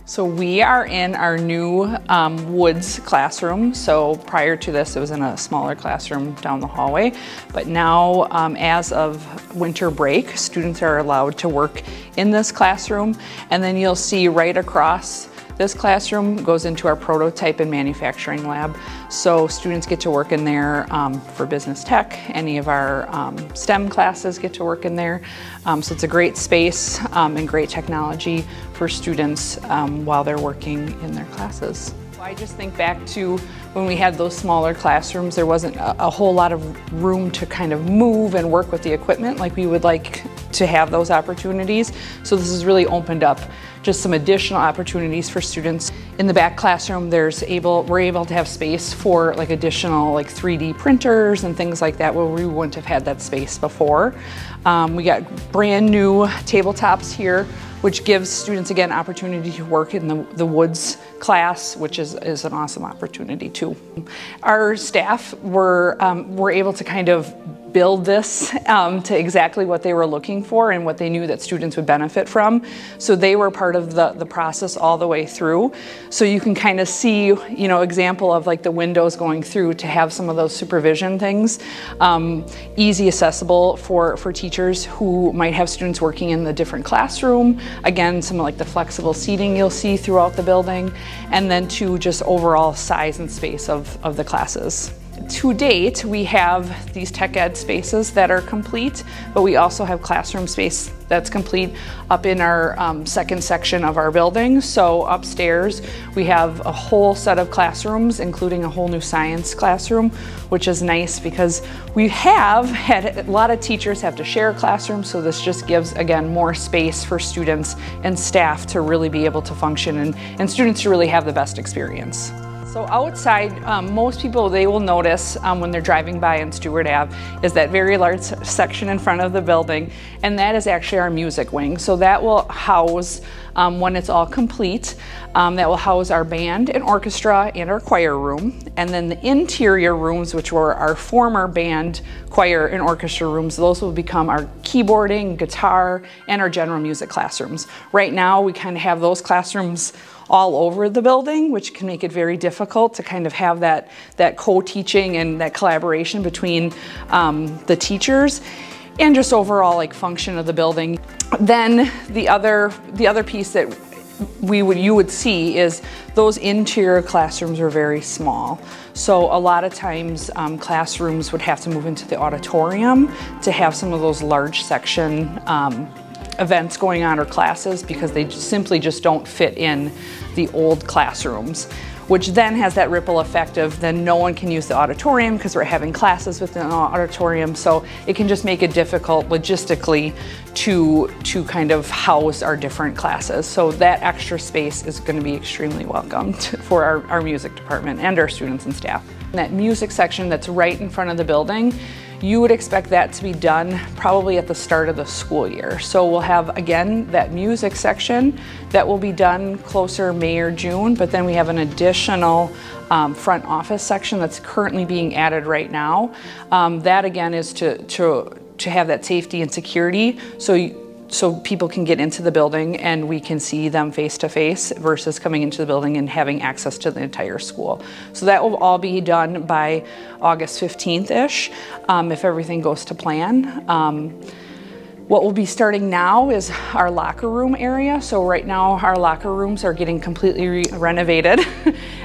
So we are in our new woods classroom. So prior to this, it was in a smaller classroom down the hallway. But now, as of winter break, students are allowed to work in this classroom. And then you'll see right across this classroom goes into our prototype and manufacturing lab. So students get to work in there for business tech. Any of our STEM classes get to work in there. So it's a great space and great technology for students while they're working in their classes. I just think back to when we had those smaller classrooms, there wasn't a whole lot of room to kind of move and work with the equipment like we would like to have those opportunities. So this has really opened up just some additional opportunities for students. In the back classroom, we're able to have space for like additional like 3D printers and things like that where we wouldn't have had that space before. We got brand new tabletops here, which gives students, again, opportunity to work in the woods class, which is an awesome opportunity too. Our staff were able to kind of build this to exactly what they were looking for and what they knew that students would benefit from. So they were part of the process all the way through. So you can kind of see, you know, example of like the windows going through to have some of those supervision things. Easy accessible for teachers who might have students working in the different classroom. Again, some of like the flexible seating you'll see throughout the building. And then to just overall size and space of the classes. To date, we have these tech ed spaces that are complete, but we also have classroom space that's complete up in our second section of our building. So upstairs, we have a whole set of classrooms, including a whole new science classroom, which is nice because we have had a lot of teachers have to share classrooms, so this just gives, again, more space for students and staff to really be able to function and students to really have the best experience. So outside, most people, they will notice when they're driving by on Stewart Ave is that very large section in front of the building, and that is actually our music wing. So that will house, when it's all complete, that will house our band and orchestra and our choir room. And then the interior rooms, which were our former band, choir, and orchestra rooms, those will become our keyboarding, guitar, and our general music classrooms. Right now, we kind of have those classrooms all over the building, which can make it very difficult to kind of have that co-teaching and that collaboration between the teachers and just overall like function of the building. Then the other piece that you would see is those interior classrooms are very small. So a lot of times classrooms would have to move into the auditorium to have some of those large section events going on or classes because they simply just don't fit in the old classrooms, which then has that ripple effect of then no one can use the auditorium because we're having classes within the auditorium, so it can just make it difficult logistically to kind of house our different classes. So that extra space is going to be extremely welcomed for our music department and our students and staff. That music section that's right in front of the building, you would expect that to be done probably at the start of the school year. So we'll have, again, that music section that will be done closer May or June, but then we have an additional front office section that's currently being added right now. That, again, is to have that safety and security so people can get into the building and we can see them face to face versus coming into the building and having access to the entire school. So that will all be done by August 15th-ish if everything goes to plan. What we'll be starting now is our locker room area. So right now our locker rooms are getting completely renovated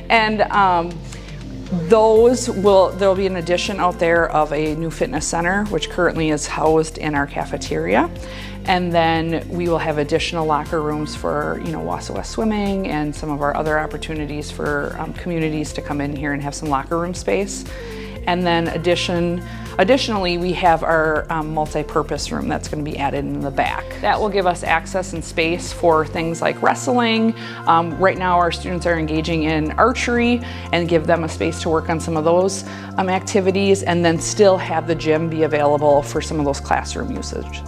and there'll be an addition out there of a new fitness center, which currently is housed in our cafeteria. And then we will have additional locker rooms for, Wausau swimming and some of our other opportunities for communities to come in here and have some locker room space. And then additionally, we have our multi-purpose room that's going to be added in the back. That will give us access and space for things like wrestling. Right now, our students are engaging in archery and give them a space to work on some of those activities, and then still have the gym be available for some of those classroom usage.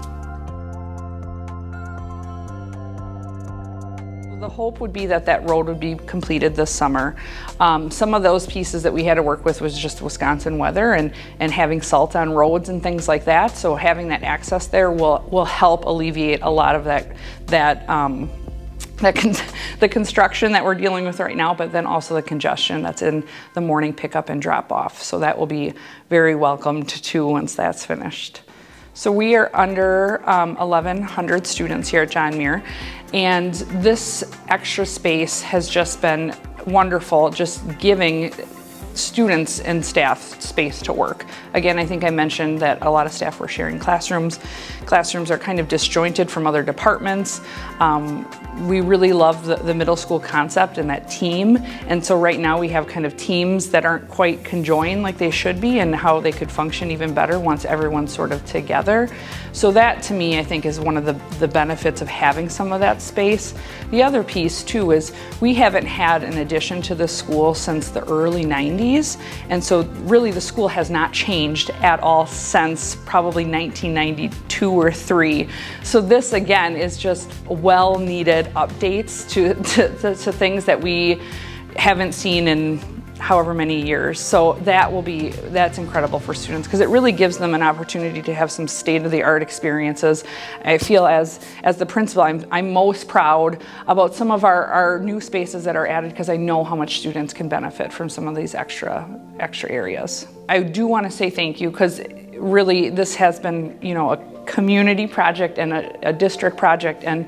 The hope hope would be that that road would be completed this summer. Some of those pieces that we had to work with was just Wisconsin weather and having salt on roads and things like that. So having that access there will help alleviate a lot of the construction that we're dealing with right now, but then also the congestion that's in the morning pickup and drop off. So that will be very welcomed too once that's finished. So we are under 1,100 students here at John Muir, and this extra space has just been wonderful, just giving students and staff space to work. Again, I think I mentioned that a lot of staff were sharing classrooms. Classrooms are kind of disjointed from other departments. We really love the middle school concept and that team. And so right now we have kind of teams that aren't quite conjoined like they should be, and how they could function even better once everyone's sort of together. So that to me, I think, is one of the benefits of having some of that space. The other piece too is we haven't had an addition to the school since the early 90s. And so really the school has not changed at all since probably 1992 or 3. So this again is just well-needed updates to things that we haven't seen in however many years. So that's incredible for students, because it really gives them an opportunity to have some state-of-the-art experiences. I feel as the principal, I'm most proud about some of our new spaces that are added, because I know how much students can benefit from some of these extra areas. I do want to say thank you, because really this has been, you know, a community project and a district project, and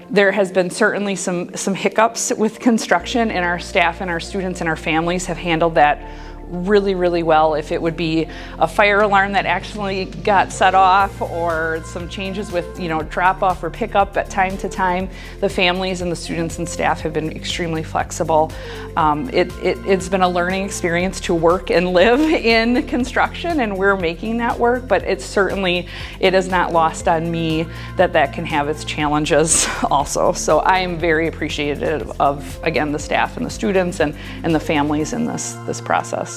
there has been certainly some hiccups with construction, and our staff and our students and our families have handled that really well. If it would be a fire alarm that actually got set off, or some changes with, you know, drop off or pick up at time to time, the families and the students and staff have been extremely flexible. It's been a learning experience to work and live in construction, and we're making that work, but it is not lost on me that can have its challenges also. So I am very appreciative of, again, the staff and the students and the families in this process.